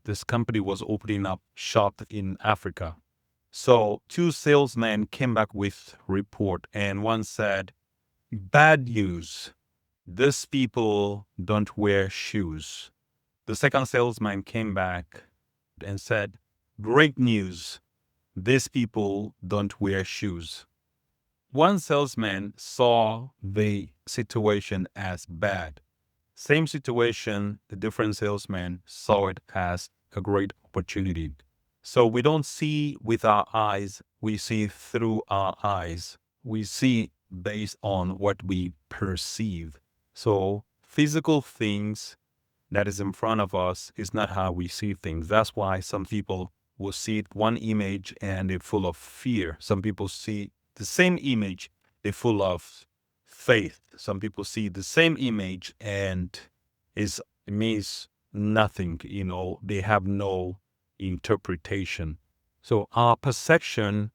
this company was opening up shop in Africa. So two salesmen came back with report, and one said, bad news, these people don't wear shoes. The second salesman came back and said, great news, these people don't wear shoes. One salesman saw the situation as bad. Same situation, the different salesman saw it as a great opportunity. So we don't see with our eyes, we see through our eyes. We see based on what we perceive. So physical things that is in front of us is not how we see things. That's why some people will see one image and they're full of fear. Some people see the same image, they're full of faith. Some people see the same image and it means nothing, they have no interpretation. So our perception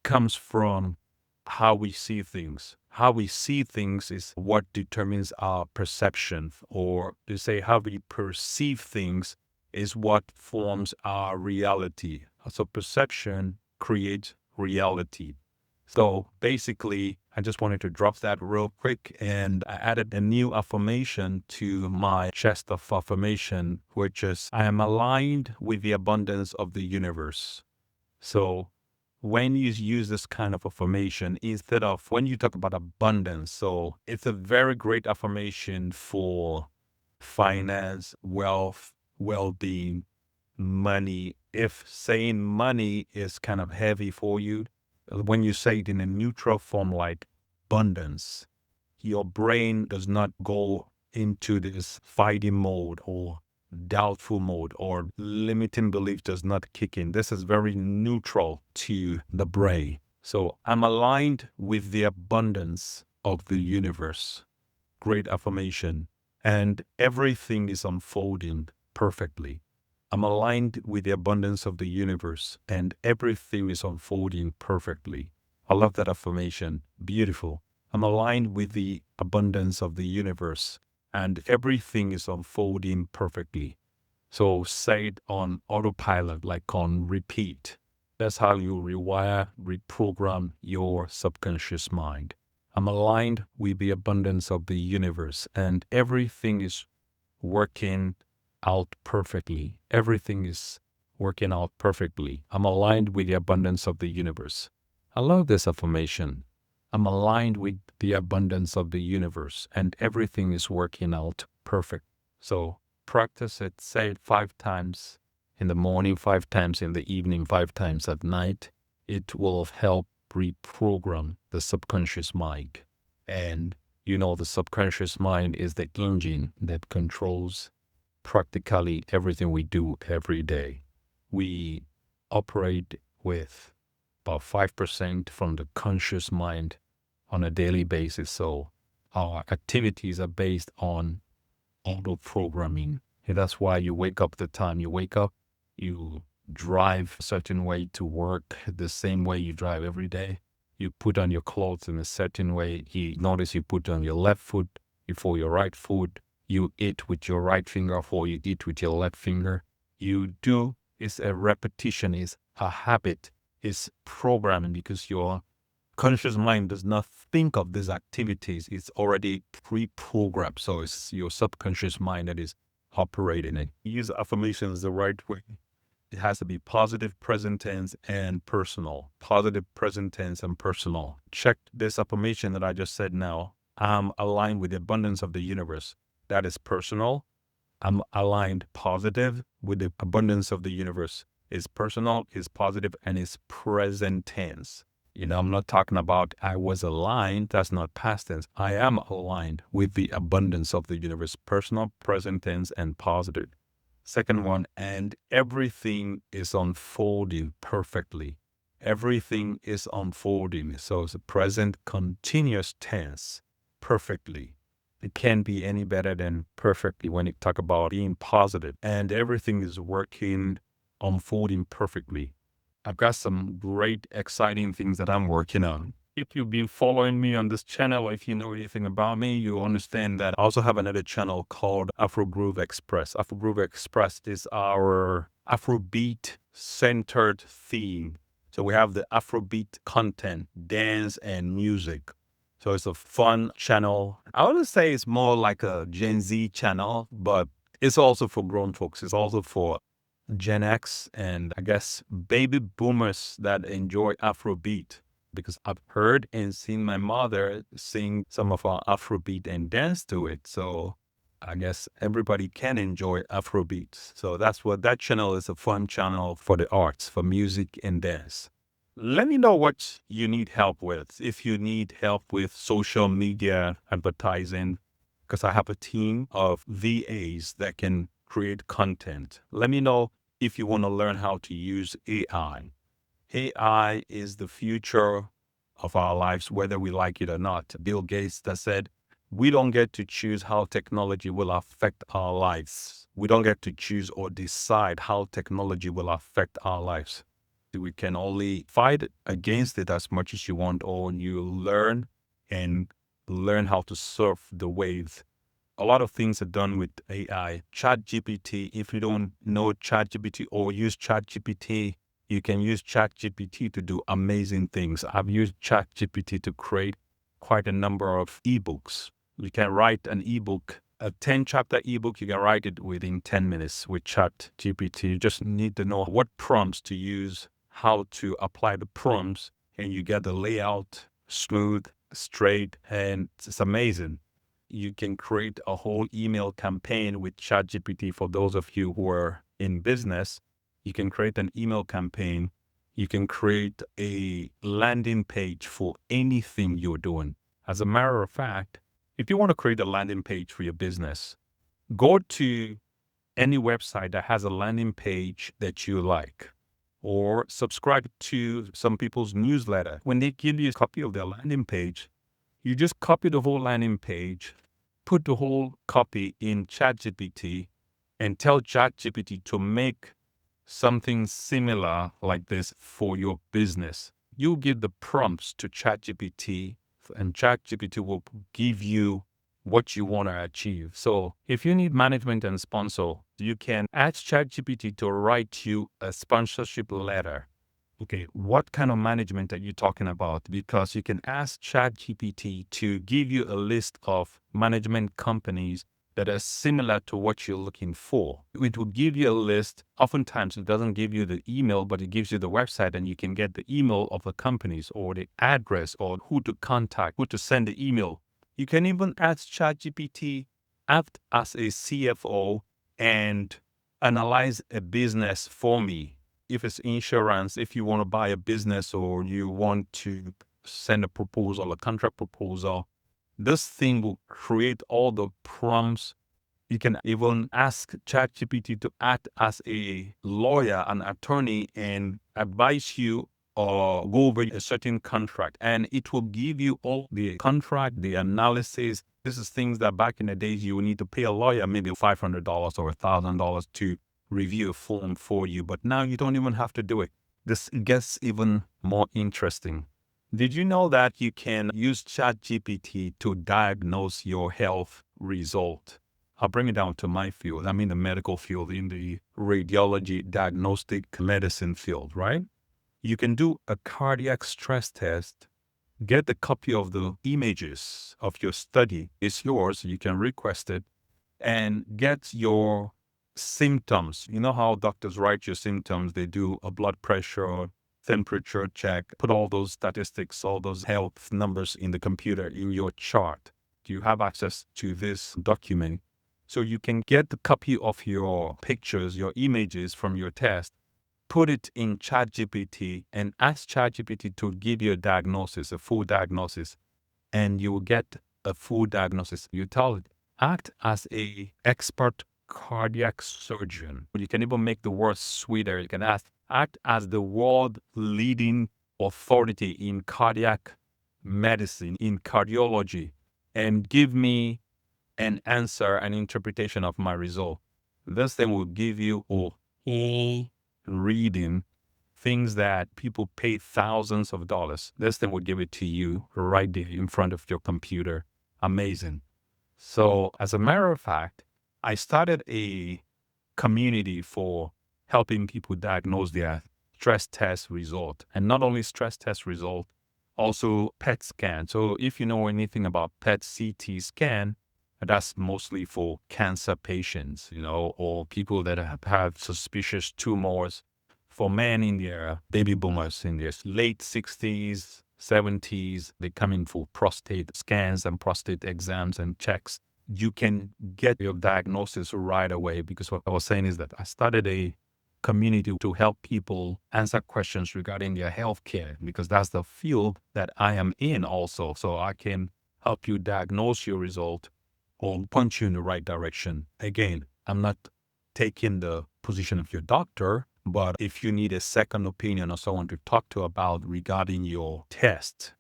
comes from how we see things. How we see things is what determines our perception, or to say how we perceive things is what forms our reality. So perception creates reality. So basically, I just wanted to drop that real quick, and I added a new affirmation to my chest of affirmation, which is I am aligned with the abundance of the universe. So when you use this kind of affirmation, instead of when you talk about abundance, so it's a very great affirmation for finance, wealth, well-being, money. If saying money is kind of heavy for you, when you say it in a neutral form like abundance, your brain does not go into this fighting mode or doubtful mode, or limiting belief does not kick in. This is very neutral to the brain. So I'm aligned with the abundance of the universe. Great affirmation. And everything is unfolding perfectly. I'm aligned with the abundance of the universe, and everything is unfolding perfectly. I love that affirmation. Beautiful. I'm aligned with the abundance of the universe, and everything is unfolding perfectly. So say it on autopilot, like on repeat. That's how you rewire, reprogram your subconscious mind. I'm aligned with the abundance of the universe, and everything is working out perfectly. Everything is working out perfectly. I'm aligned with the abundance of the universe. I love this affirmation. I'm aligned with the abundance of the universe, and everything is working out perfect. So practice it, say it 5 times in the morning, 5 times in the evening, 5 times at night. It will help reprogram the subconscious mind. And the subconscious mind is the engine that controls practically everything we do every day. We operate with about 5% from the conscious mind on a daily basis. So our activities are based on auto programming. And that's why you wake up the time you wake up, you drive a certain way to work the same way you drive every day. You put on your clothes in a certain way. You notice you put on your left foot before your right foot. You eat with your right finger before you eat with your left finger. You do, it's a repetition, it's a habit, it's programming, because your conscious mind does not think of these activities. It's already pre-programmed. So it's your subconscious mind that is operating it. Use affirmations the right way. It has to be positive, present tense, and personal. Positive, present tense, and personal. Check this affirmation that I just said now. I'm aligned with the abundance of the universe. That is personal. I'm aligned positive with the abundance of the universe. It's personal, it's positive, and it's present tense. I'm not talking about I was aligned. That's not past tense. I am aligned with the abundance of the universe. Personal, present tense, and positive. Second one, and everything is unfolding perfectly. Everything is unfolding. So it's a present continuous tense, perfectly. It can't be any better than perfectly when you talk about being positive. And everything is working, unfolding perfectly. I've got some great, exciting things that I'm working on. If you've been following me on this channel, if you know anything about me, you understand that I also have another channel called Afro Groove Express. Afro Groove Express is our Afrobeat centered theme. So we have the Afrobeat content, dance and music. So it's a fun channel. I would say it's more like a Gen Z channel, but it's also for grown folks. It's also for Gen X and I guess baby boomers that enjoy Afrobeat, because I've heard and seen my mother sing some of our Afrobeat and dance to it. So I guess everybody can enjoy Afrobeat. So that's what that channel is, a fun channel for the arts, for music and dance. Let me know what you need help with. If you need help with social media advertising, because I have a team of VAs that can create content. Let me know if you want to learn how to use AI. AI is the future of our lives, whether we like it or not. Bill Gates has said, we don't get to choose how technology will affect our lives. We don't get to choose or decide how technology will affect our lives. We can only fight against it as much as you want, or you learn how to surf the wave. A lot of things are done with AI. ChatGPT, if you don't know ChatGPT or use ChatGPT, you can use ChatGPT to do amazing things. I've used ChatGPT to create quite a number of ebooks. You can write an ebook, a 10-chapter ebook, you can write it within 10 minutes with ChatGPT. You just need to know what prompts to use, how to apply the prompts, and you get the layout smooth, straight, and it's amazing. You can create a whole email campaign with ChatGPT. For those of you who are in business, you can create an email campaign. You can create a landing page for anything you're doing. As a matter of fact, if you want to create a landing page for your business, go to any website that has a landing page that you like, or subscribe to some people's newsletter. When they give you a copy of their landing page, you just copy the whole landing page, put the whole copy in ChatGPT, and tell ChatGPT to make something similar like this for your business. You give the prompts to ChatGPT, and ChatGPT will give you what you want to achieve. So if you need management and sponsor, you can ask ChatGPT to write you a sponsorship letter. Okay, what kind of management are you talking about? Because you can ask ChatGPT to give you a list of management companies that are similar to what you're looking for. It will give you a list. Oftentimes, it doesn't give you the email, but it gives you the website, and you can get the email of the companies or the address or who to contact, who to send the email. You can even ask ChatGPT, act as a CFO and analyze a business for me. If it's insurance, if you want to buy a business or you want to send a proposal, a contract proposal, this thing will create all the prompts. You can even ask ChatGPT to act as a lawyer, an attorney, and advise you or go over a certain contract. And it will give you all the contract, the analysis. This is things that back in the days you would need to pay a lawyer maybe $500 or $1,000 to review a form for you. But now you don't even have to do it. This gets even more interesting. Did you know that you can use ChatGPT to diagnose your health result? I'll bring it down to my field. I'm in the medical field, in the radiology diagnostic medicine field, right? You can do a cardiac stress test, get a copy of the images of your study. It's yours. You can request it and get your symptoms. You know how doctors write your symptoms? They do a blood pressure, temperature check, put all those statistics, all those health numbers in the computer in your chart. You have access to this document. So you can get the copy of your pictures, your images from your test, put it in ChatGPT and ask ChatGPT to give you a diagnosis, a full diagnosis, and you will get a full diagnosis. You tell it, act as a expert cardiac surgeon. You can even make the word sweeter. You can act as the world leading authority in cardiac medicine, in cardiology, and give me an answer, an interpretation of my result. This thing will give you a reading, things that people pay thousands of dollars. This thing will give it to you right there in front of your computer. Amazing. So as a matter of fact, I started a community for helping people diagnose their stress test result. And not only stress test result, also PET scan. So if you know anything about PET CT scan, that's mostly for cancer patients, or people that have suspicious tumors. For men in their baby boomers in their late 60s, 70s, they come in for prostate scans and prostate exams and checks. You can get your diagnosis right away, because what I was saying is that I started a community to help people answer questions regarding their healthcare, because that's the field that I am in also. So I can help you diagnose your result or point you in the right direction. Again, I'm not taking the position of your doctor, but if you need a second opinion or someone to talk to about regarding your test,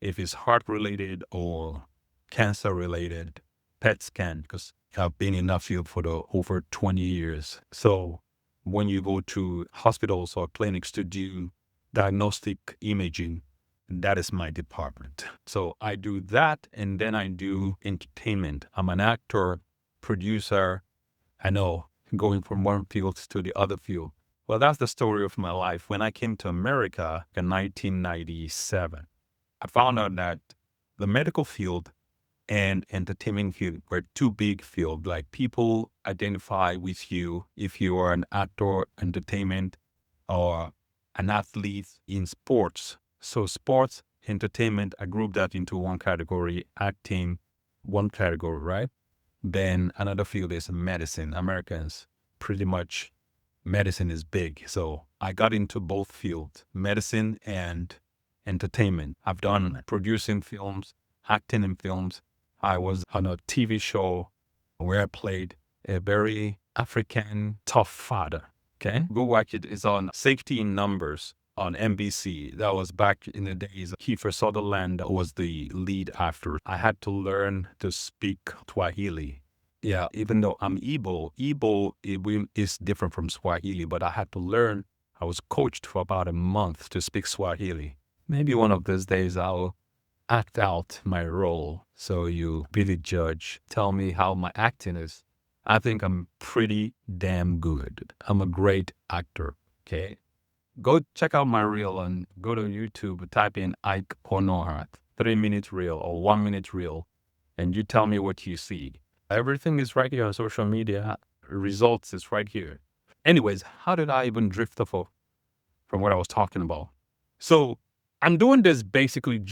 if it's heart related or cancer related, PET scan, because I've been in that field for over 20 years. So when you go to hospitals or clinics to do diagnostic imaging, that is my department. So I do that, and then I do entertainment. I'm an actor, producer. I know, going from one field to the other field. Well, that's the story of my life. When I came to America in 1997, I found out that the medical field and entertainment field were two big fields. Like, people identify with you if you are an actor, entertainment, or an athlete in sports. So sports, entertainment, I group that into one category, acting, one category, right? Then another field is medicine. Americans, pretty much, medicine is big. So I got into both fields, medicine and entertainment. I've done producing films, acting in films. I was on a TV show where I played a very African tough father. Okay. Go watch it. It's on Safety in Numbers on NBC. That was back in the days. Kiefer Sutherland was the lead actor. I had to learn to speak Swahili. Yeah, even though I'm Igbo is different from Swahili, but I had to learn. I was coached for about a month to speak Swahili. Maybe one of those days I'll act out my role, so you be the judge. Tell me how my acting is. I think I'm pretty damn good. I'm a great actor, okay? Go check out my reel and go to YouTube, type in Ike Onuoha, 3-minute reel or 1-minute reel, and you tell me what you see. Everything is right here on social media. Results is right here. Anyways, how did I even drift off from what I was talking about? So I'm doing this basically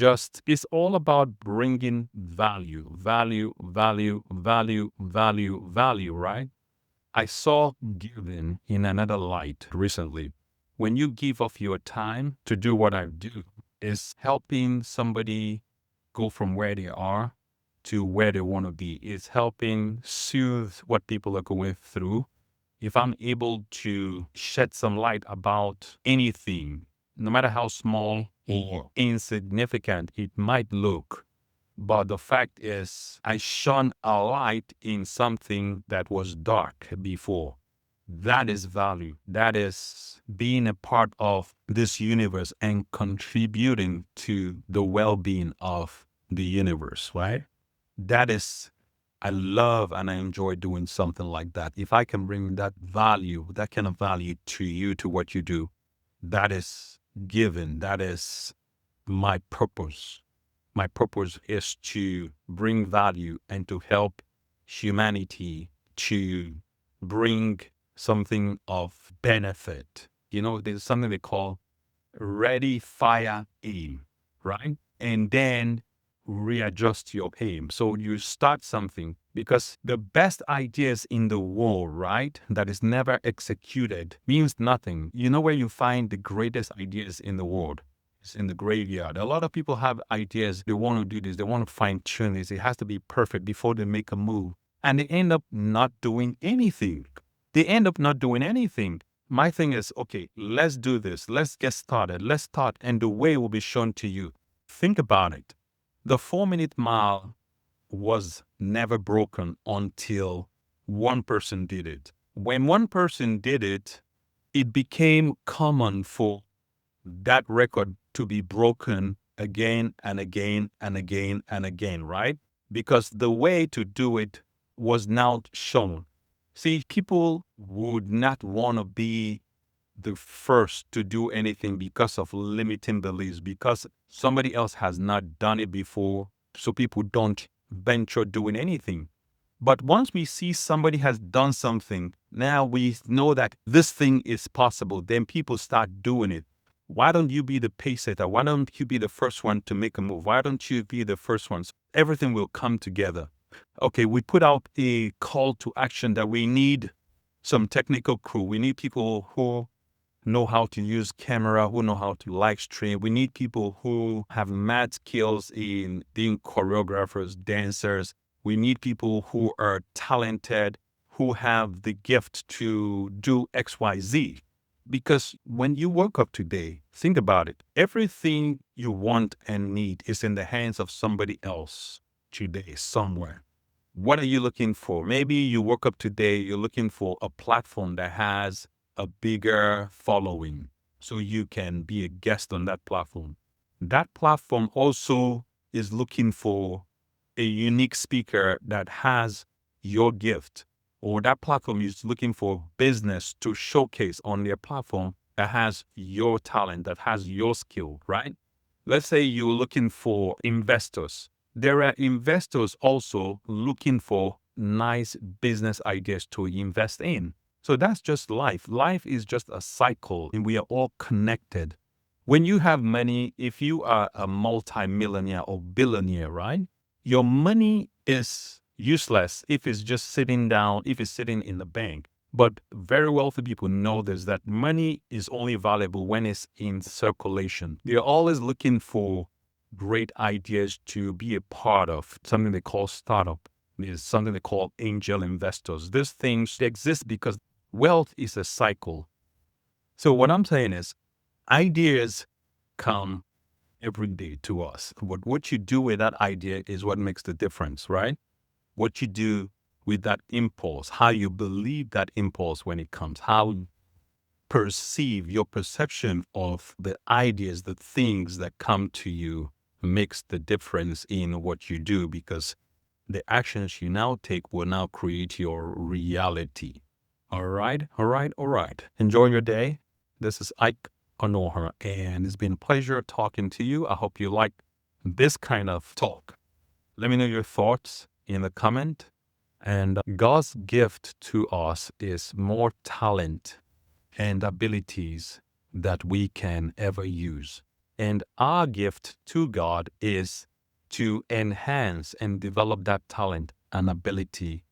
it's all about bringing value, right? I saw giving in another light recently. When you give of your time to do what I do, is helping somebody go from where they are to where they want to be. It's helping soothe what people are going through. If I'm able to shed some light about anything, no matter how small or insignificant it might look, but the fact is, I shone a light in something that was dark before. That is value. That is being a part of this universe and contributing to the well-being of the universe, right? I love and I enjoy doing something like that. If I can bring that value, that kind of value to you, to what you do, that is given. That is my purpose. My purpose is to bring value and to help humanity, to bring something of benefit. There's something they call ready, fire, aim, right? And then readjust your aim. So you start something, because the best ideas in the world, right, that is never executed means nothing. You know where you find the greatest ideas in the world? It's in the graveyard. A lot of people have ideas. They want to do this. They want to fine tune this. It has to be perfect before they make a move. And they end up not doing anything. My thing is, okay, let's do this. Let's get started. Let's start. And the way will be shown to you. Think about it. The 4-minute mile was never broken until one person did it. When one person did it, it became common for that record to be broken again and again and again and again, right? Because the way to do it was now shown. See, people would not want to be the first to do anything because of limiting beliefs, because somebody else has not done it before. So people don't venture doing anything. But once we see somebody has done something, now we know that this thing is possible, then people start doing it. Why don't you be the pace setter? Why don't you be the first one to make a move? Why don't you be the first one? So everything will come together. Okay, we put out a call to action that we need some technical crew. We need people who know how to use camera, who know how to live stream. We need people who have mad skills in being choreographers, dancers. We need people who are talented, who have the gift to do XYZ. Because when you woke up today, think about it. Everything you want and need is in the hands of somebody else today, somewhere. What are you looking for? Maybe you woke up today, you're looking for a platform that has a bigger following so you can be a guest on that platform. That platform also is looking for a unique speaker that has your gift, or that platform is looking for business to showcase on their platform that has your talent, that has your skill, right? Let's say you're looking for investors. There are investors also looking for nice business ideas to invest in. So that's just life. Life is just a cycle and we are all connected. When you have money, if you are a multimillionaire or billionaire, right? Your money is useless if it's just sitting down, if it's sitting in the bank. But very wealthy people know this, that money is only valuable when it's in circulation. They're always looking for great ideas to be a part of, something they call startup. There's something they call angel investors. These things they exist because wealth is a cycle. So what I'm saying is ideas come every day to us. But what you do with that idea is what makes the difference, right? What you do with that impulse, how you believe that impulse when it comes, how you perceive your perception of the ideas, the things that come to you makes the difference in what you do, because the actions you now take will now create your reality. All right, all right, all right. Enjoy your day. This is Ike Onuoha, and it's been a pleasure talking to you. I hope you like this kind of talk. Let me know your thoughts in the comment. And God's gift to us is more talent and abilities that we can ever use. And our gift to God is to enhance and develop that talent and ability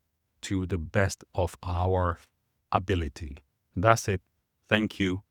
to the best of our ability. That's it. Thank you.